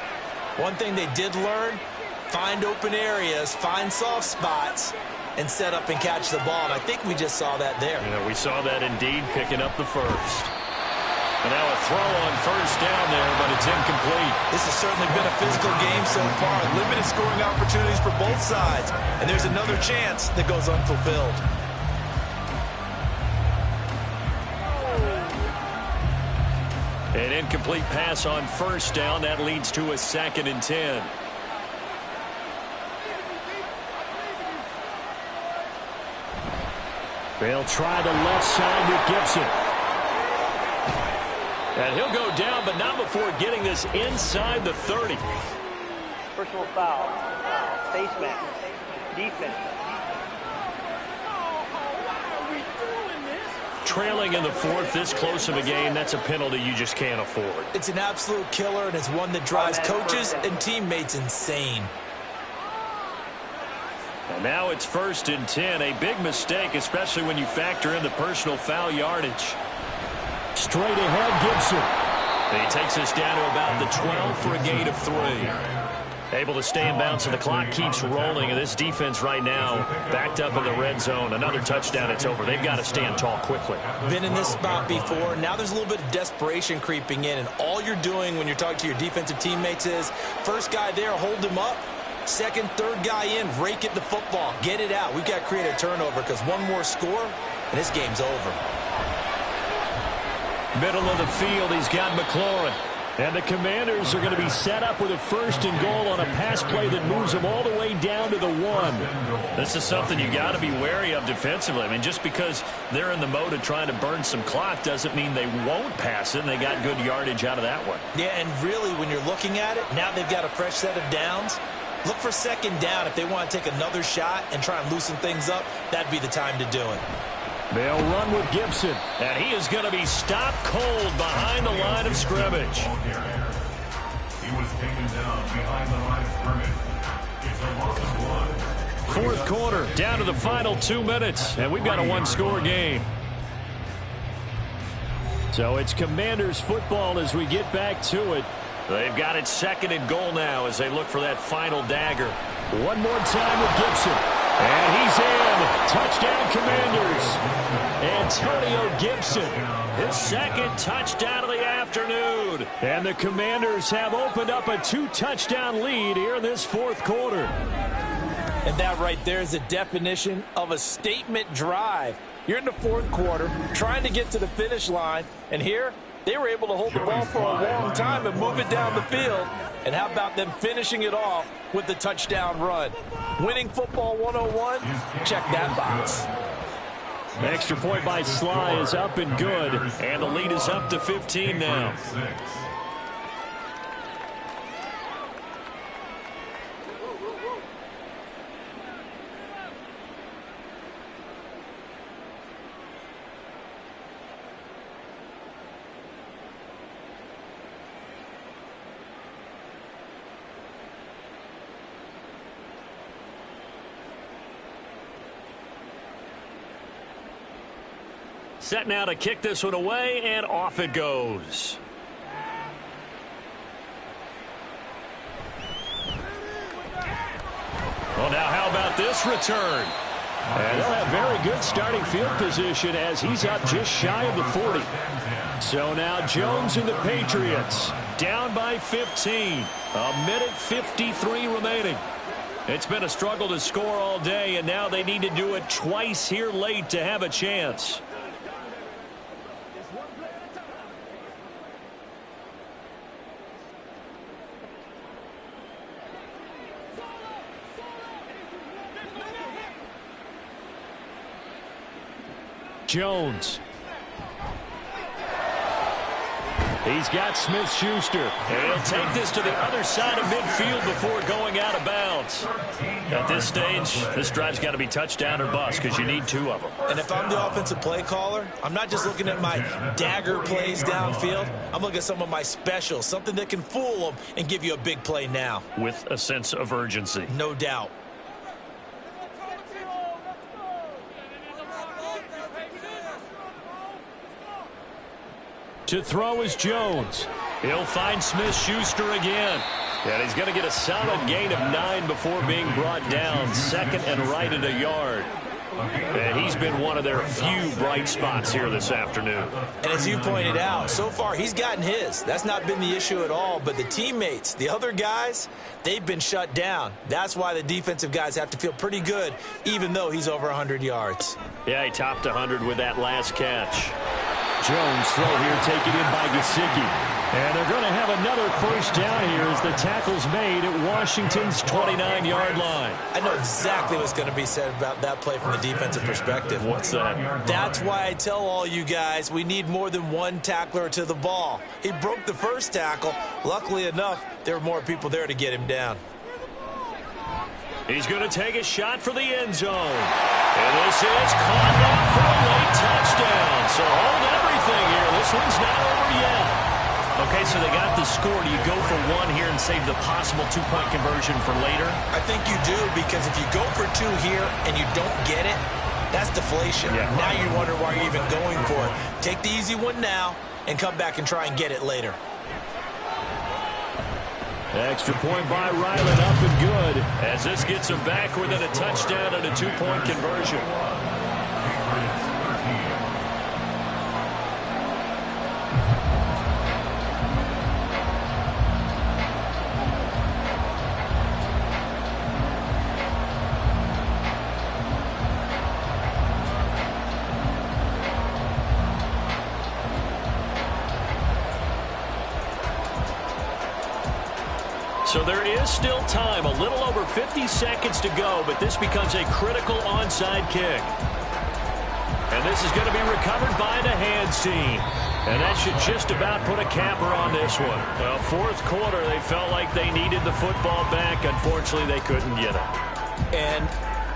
S3: one thing they did learn, find open areas, find soft spots, and set up and catch the ball. And I think we just saw that there.
S4: Yeah, we saw that indeed, picking up the first. And now a throw on 1st down there, but it's incomplete.
S3: This has certainly been a physical game so far. Limited scoring opportunities for both sides. And there's another chance that goes unfulfilled.
S4: An incomplete pass on 1st down. That leads to a 2nd and 10. They'll try the left side with Gibson. And he'll go down, but not before getting this inside the 30.
S8: Personal foul. Face mask. Defense.
S4: Trailing in the 4th, this close of a game, that's a penalty you just can't afford.
S3: It's an absolute killer, and it's one that drives coaches and teammates insane.
S4: And now it's 1st and 10. A big mistake, especially when you factor in the personal foul yardage. Straight ahead, Gibson. He takes us down to about the 12 for a gain of 3. Able to stay in bounds, and the clock keeps rolling. And this defense right now backed up in the red zone. Another touchdown, it's over. They've got to stand tall quickly.
S3: Been in this spot before. Now there's a little bit of desperation creeping in. And all you're doing when you're talking to your defensive teammates is, first guy there, hold him up. Second, third guy in, rake at the football. Get it out. We've got to create a turnover because one more score, and this game's over.
S2: Middle of the field, he's got McLaurin. And the Commanders are going to be set up with a 1st and goal on a pass play that moves them all the way down to the 1.
S4: This is something you got to be wary of defensively. I mean, just because they're in the mode of trying to burn some clock doesn't mean they won't pass it, and they got good yardage out of that one.
S3: Yeah, and really, when you're looking at it, now they've got a fresh set of downs. Look for 2nd down. If they want to take another shot and try and loosen things up, that'd be the time to do it.
S2: They'll run with Gibson.
S4: And he is going to be stopped cold behind the line of scrimmage.
S5: He was taken down behind the line of scrimmage. It's a loss of 1.
S2: 4th quarter, down to the final 2 minutes, and we've got a 1-score game. So it's Commanders football as we get back to it.
S4: They've got it 2nd and goal now as they look for that final dagger.
S2: One more time with Gibson. And he's in. Touchdown, Commanders. Antonio Gibson.
S4: His 2nd touchdown of the afternoon.
S2: And the Commanders have opened up a 2-touchdown lead here in this 4th quarter.
S3: And that right there is a definition of a statement drive. You're in the 4th quarter, trying to get to the finish line, and here they were able to hold the ball for a long time and move it down the field. And how about them finishing it off with the touchdown run? Winning football 101, check that box.
S2: Extra point by Sly is up and good.
S4: And the lead is up to 15 now. Set now to kick this one away, and off it goes. Well, now how about this return?
S2: And they'll have very good starting field position as he's up just shy of the 40. So now Jones and the Patriots
S4: Down by 15. A minute 53 remaining. It's been a struggle to score all day, and now they need to do it twice here late to have a chance.
S2: Jones. He's got Smith-Schuster.
S4: And he'll take this to the other side of midfield before going out of bounds. At this stage, this drive's got to be touchdown or bust because you need 2 of them.
S3: And if I'm the offensive play caller, I'm not just looking at my dagger plays downfield. I'm looking at some of my specials, something that can fool them and give you a big play now.
S4: With a sense of urgency.
S3: No doubt.
S2: To throw is Jones.
S4: He'll find Smith-Schuster again. And he's going to get a solid gain of 9 before being brought down. 2nd and right at a yard. And he's been one of their few bright spots here this afternoon.
S3: And as you pointed out, so far he's gotten his. That's not been the issue at all. But the teammates, the other guys, they've been shut down. That's why the defensive guys have to feel pretty good, even though he's over 100 yards.
S4: Yeah, he topped 100 with that last catch.
S2: Jones throw here taken in by Gesicki. And they're going to have another 1st down here as the tackle's made at Washington's 29-yard line.
S3: I know exactly what's going to be said about that play from the defensive perspective.
S4: What's that?
S3: That's why I tell all you guys we need more than one tackler to the ball. He broke the 1st tackle. Luckily enough, there were more people there to get him down.
S4: He's going to take a shot for the end zone. And this is caught up for a late touchdown. So hold everything here. This one's not over yet. Okay, so they got the score. Do you go for 1 here and save the possible 2-point conversion for later?
S3: I think you do, because if you go for 2 here and you don't get it, that's deflation. Yeah. Now you wonder why you're even going for it. Take the easy one now and come back and try and get it later.
S2: Extra point by Ryland, up and good.
S4: As this gets him back within a touchdown and a 2-point conversion. So there is still time, a little over 50 seconds to go, but this becomes a critical onside kick. And this is going to be recovered by the hands team. And that should just about put a capper on this one. Well, fourth quarter, they felt like they needed the football back. Unfortunately, they couldn't get it.
S3: And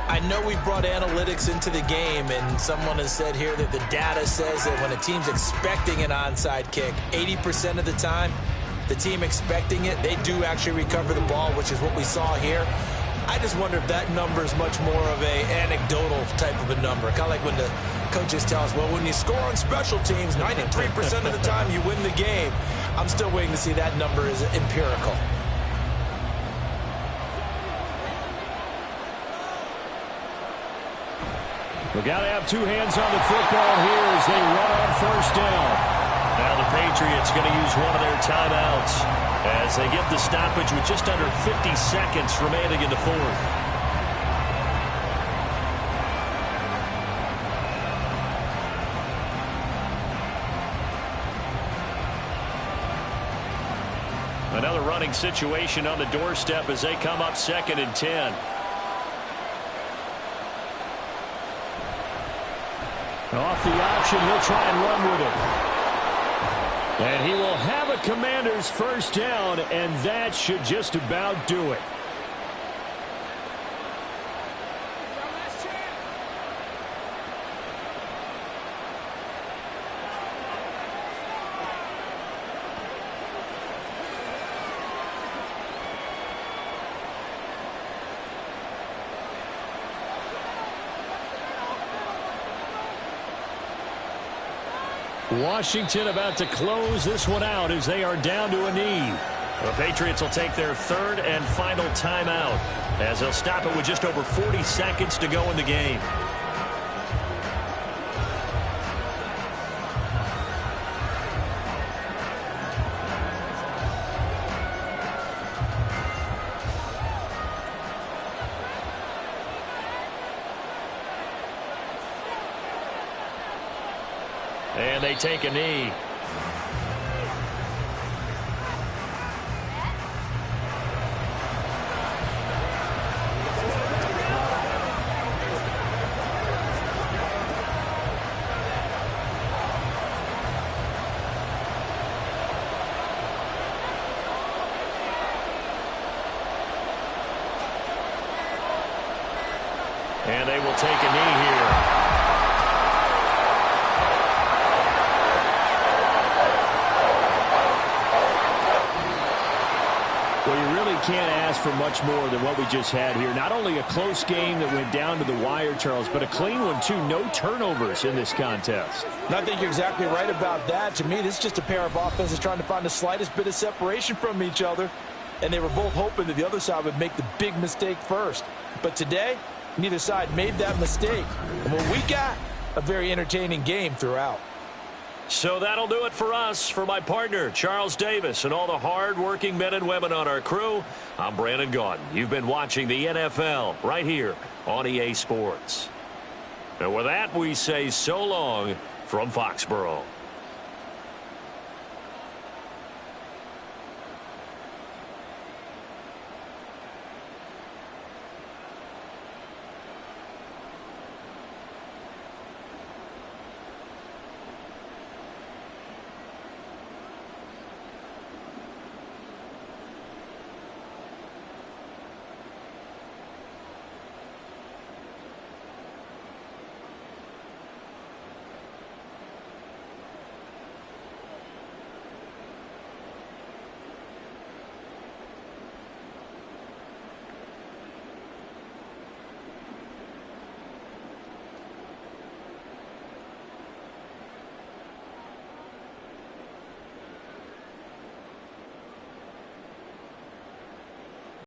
S3: I know we brought analytics into the game, and someone has said here that the data says that when a team's expecting an onside kick, 80% of the time, the team expecting it, they do actually recover the ball, which is what we saw here. I just wonder if that number is much more of a anecdotal type of a number. Kind of like when the coaches tell us, well, when you score on special teams, 93% of the time you win the game. I'm still waiting to see that number is empirical.
S2: We got to have two hands on the football here as they run on first down.
S4: Now the Patriots going to use one of their timeouts as they get the stoppage with just under 50 seconds remaining in the fourth. Another running situation on the doorstep as they come up 2nd and 10.
S2: Off the option, he'll try and run with it. And he will have a Commanders first down, and that should just about do it. Washington about to close this one out as they are down to a knee.
S4: The Patriots will take their third and final timeout as they'll stop it with just over 40 seconds to go in the game. And they take a knee. And they will take a knee here.
S2: Well, you really can't ask for much more than what we just had here. Not only a close game that went down to the wire, Charles, but a clean one, too. No turnovers in this contest.
S3: And I think you're exactly right about that. To me, this is just a pair of offenses trying to find the slightest bit of separation from each other. And they were both hoping that the other side would make the big mistake first. But today, neither side made that mistake. And what we got, a very entertaining game throughout.
S4: So that'll do it for us. For my partner, Charles Davis, and all the hard-working men and women on our crew, I'm Brandon Gaudin. You've been watching the NFL right here on EA Sports. And with that, we say so long from Foxborough.